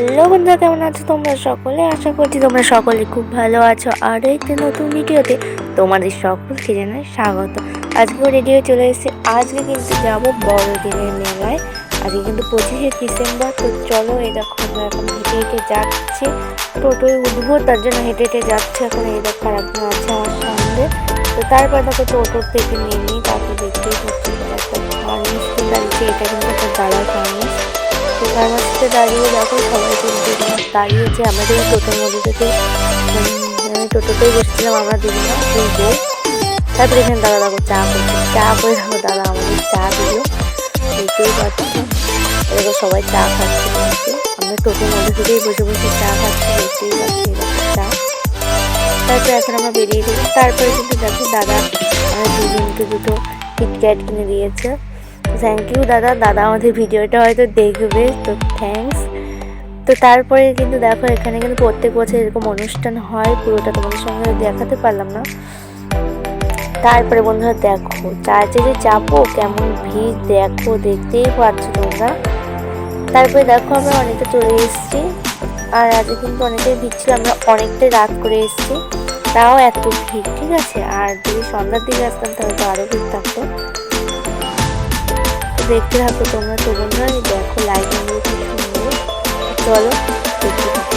Hello বন্ধুরা, কেমন আছো তোমরা সকলে? আশা করছি তোমরা সকলে খুব ভালো আছো। আর একটি নতুন ভিডিওতে তোমাদের সকলকে জানাই স্বাগত। আজকেও রেডি হয়ে চলে এসেছি। আজকে কিন্তু যাবো বড়দিনের মেলায়। আজকে কিন্তু 25শে ডিসেম্বর। তো চলো, এই দেখো আমরা এখন হেঁটে হেঁটে যাচ্ছি। টোটোয় উঠবো, তার জন্য হেঁটে হেঁটে যাচ্ছে। এখন এই দেখো আরেকজন আছে আমার সঙ্গে। তো তারপর দেখো টোটোর থেকে নেমে তারপর দেখতেই পাচ্ছি একটা ফার্মেসি দাঁড়িয়েছে। এটা কিন্তু একটা দাঁড়ায় ফার্মেসি। তো ফার্মাসিতে দাঁড়িয়ে দেখো সবাই কিন্তু দাঁড়িয়েছে। আমাদের টোটোর মধ্যে থেকে আমি টোটোতেই বসেছিলাম, আমরা দুজনা দুই বউ। তারপরে এখানে দাদা দেখো চা করছে, চা করে দেখো দাদা আমাদের চা দিল। দেখতেই পাচ্ছি এরকম সবাই চা খাচ্ছে। কিন্তু আমরা টোটোর মধ্যে থেকেই বসে বসে চা খাচ্ছি, দেখতেই পাচ্ছি এরকম চা। তারপরে এখন আমরা বেরিয়ে গেলাম। তারপরে কিন্তু দেখো দাদা আমাদের দুজনকে দুটো কিটক্যাট কিনে দিয়েছে। থ্যাংক ইউ দাদা। দাদা আমাদের ভিডিওটা হয়তো দেখবে, তো থ্যাঙ্কস। তো তারপরে কিন্তু দেখো এখানে কিন্তু প্রত্যেক বছর এরকম অনুষ্ঠান হয়, পুরোটা তোমাদের সঙ্গে দেখাতে পারলাম না। তারপরে বন্ধুরা দেখো চার্চে যে যাবো, কেমন ভিড় দেখো, দেখতেই পাচ্ছ তোমরা। তারপরে দেখো আমরা অনেকটা চলে এসেছি। আর আজকে কিন্তু অনেকটাই ভিড় ছিল, আমরা অনেকটাই রাত করে এসেছি, তাও এত ভিড়। ঠিক আছে, আর যদি সন্ধ্যার দিকে আসতাম তাহলে তো আরও ভিড় থাকতো। দেখতে থাকো তোমরা। তো বন্ধুরা দেখো লাইটিংগুলো খুব সুন্দর। চলো দেখতে থাকো।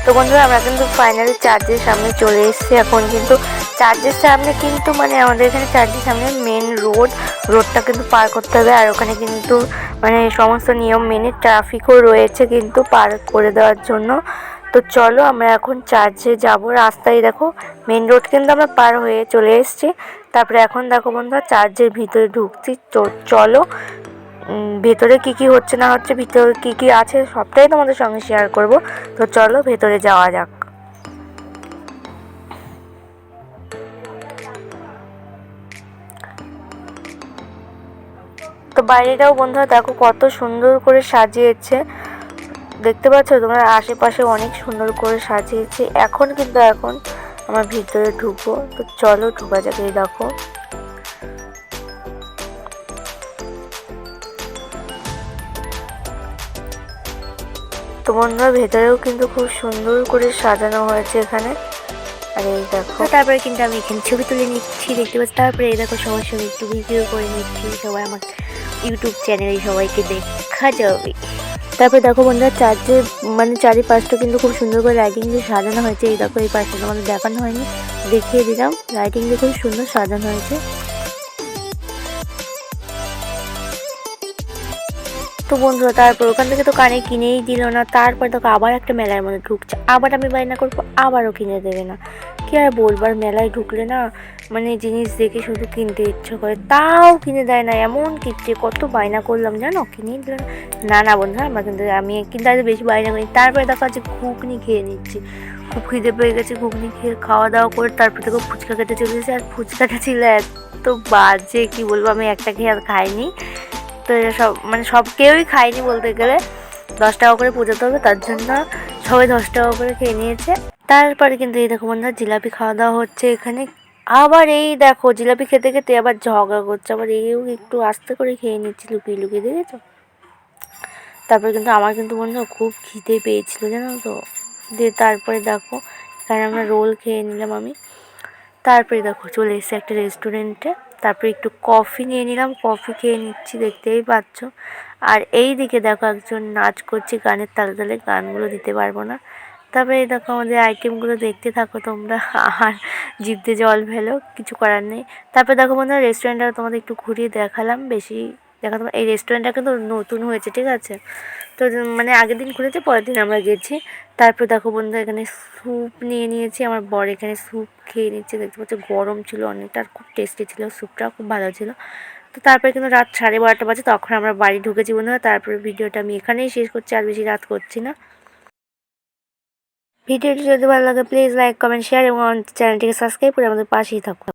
তো বন্ধুরা আমরা কিন্তু ফাইনালি চার্চের সামনে চলে এসেছি। এখন কিন্তু চার্চের সামনে কিন্তু মানে আমাদের এখানে চার্চের সামনে মেন রোডটা কিন্তু পার করতে হবে। আর ওখানে কিন্তু মানে সমস্ত নিয়ম মেনে ট্রাফিকও রয়েছে কিন্তু পার করে দেওয়ার জন্য। তো চলো আমরা এখন চার্চে যাব। রাস্তায় দেখো মেন রোড কিন্তু আমরা পার হয়ে চলে এসেছি। তারপরে এখন দেখো বন্ধুরা চার্চের ভিতরে ঢুকছি। তো চলো ভেতরে কি কি হচ্ছে না হচ্ছে, ভিতরে কি কি আছে সবটাই তোমাদের সঙ্গে শেয়ার করব। তো চলো ভেতরে যাওয়া যাক। তো বাইরেটাও বন্ধুরা দেখো কত সুন্দর করে সাজিয়েছে, দেখতে পাচ্ছ তোমরা? আশেপাশে অনেক সুন্দর করে সাজিয়েছে। এখন আমার ভিতরে ঢুকবো। তো চলো ঢোকা যাক। এই দেখো তো বন্ধুরা ভেতরেও কিন্তু খুব সুন্দর করে সাজানো হয়েছে এখানে। আর এই দেখো তারপরে কিন্তু আমি এখানে ছবি তুলে নিচ্ছি, দেখতে পাচ্ছি। তারপরে এই দেখো সবার সঙ্গে একটু ভিডিও করে নিচ্ছি। সবাই আমার ইউটিউব চ্যানেলে সবাইকে দেখা যাবে। তারপরে দেখো বন্ধুরা চার্চে মানে চারিপাশটা কিন্তু খুব সুন্দর করে লাইটিং দিয়ে সাজানো হয়েছে। এই দেখো এই পাশটা তোমাদের দেখানো হয়নি, দেখিয়ে দিলাম। লাইটিং দিয়ে খুব সুন্দর সাজানো হয়েছে। তো বন্ধুরা তারপর ওখান থেকে তো কানে কিনেই দিল না। তারপর দেখো আবার একটা মেলার মধ্যে ঢুকছে, আবার আমি বায়না করবো, আবারও কিনে দেবে না। কি আর বলবার, মেলায় ঢুকলে না মানে জিনিস দেখে শুধু কিনতে ইচ্ছে করে, তাও কিনে দেয় না। এমন কিনছে, কত বায়না করলাম জানো, কিনেই দিল না। না বন্ধুরা আমি কিন্তু আজ বেশি বায়না করি। তারপরে দেখো আজকে ঘুগনি খেয়ে নিচ্ছি, খুব খিদে পেয়ে গেছে। ঘুগনি খেয়ে খাওয়া দাওয়া করে তারপর দেখো ফুচকা খেতে চলে গেছে। আর ফুচকাটা ছিল এত বাজে, কি বলবো, আমি একটা খেয়ে আর খাইনি। তো এটা সব কেউই খায়নি বলতে গেলে। 10 টাকা করে পূজাতে হবে, তার জন্য সবাই 10 টাকা করে খেয়ে নিয়েছে। তারপরে কিন্তু এই দেখো বন্ধুরা জিলাপি খাওয়া দাওয়া হচ্ছে এখানে। আবার এই দেখো জিলাপি খেতে খেতে আবার ঝগড়া করছে, আবার এও একটু আস্তে করে খেয়ে নিচ্ছি লুকিয়ে লুকিয়ে, দেখেছো? তারপরে কিন্তু আমার কিন্তু বন্ধুরা খুব খিদে পেয়েছিল জানো তো। দিয়ে তারপরে দেখো এখানে আমরা রোল খেয়ে নিলাম আমি। তারপরে দেখো চলে এসেছি একটা রেস্টুরেন্টে। তারপরে একটু কফি নিয়ে নিলাম, কফি খেয়ে নিচ্ছি, দেখতেই পাচ্ছ। আর এই দিকে দেখো একজন নাচ করছে গানের তালে তালে, গানগুলো দিতে পারবো না। তারপরে এই দেখো আমাদের আইটেমগুলো দেখতে থাকো তোমরা, আর জিভতে জল ফেলো, কিছু করার নেই। তারপরে দেখো বন্ধুরা রেস্টুরেন্টটা তোমাদের একটু ঘুরিয়ে দেখালাম, বেশি দেখো তোমার এই রেস্টুরেন্টটা কিন্তু নতুন হয়েছে, ঠিক আছে। তো মানে আগের দিন খুলেছে, পরের দিন আমরা গেছি। তারপর দেখো বন্ধু এখানে স্যুপ নিয়ে নিয়েছি, আমার বর এখানে স্যুপ খেয়ে নিচ্ছে, দেখতে পাচ্ছি গরম ছিল অনেকটা, আর খুব টেস্টি ছিল, স্যুপটাও খুব ভালো ছিল। তো তারপরে কিন্তু রাত 12:30 বাজে, তখন আমরা বাড়ি ঢুকেছি বন্ধুরা। তারপরে ভিডিওটা আমি এখানেই শেষ করছি, আর বেশি রাত করছি না। ভিডিওটি যদি ভালো লাগে প্লিজ লাইক কমেন্ট শেয়ার এবং চ্যানেলটিকে সাবস্ক্রাইব করে আমাদের পাশেই থাকুন।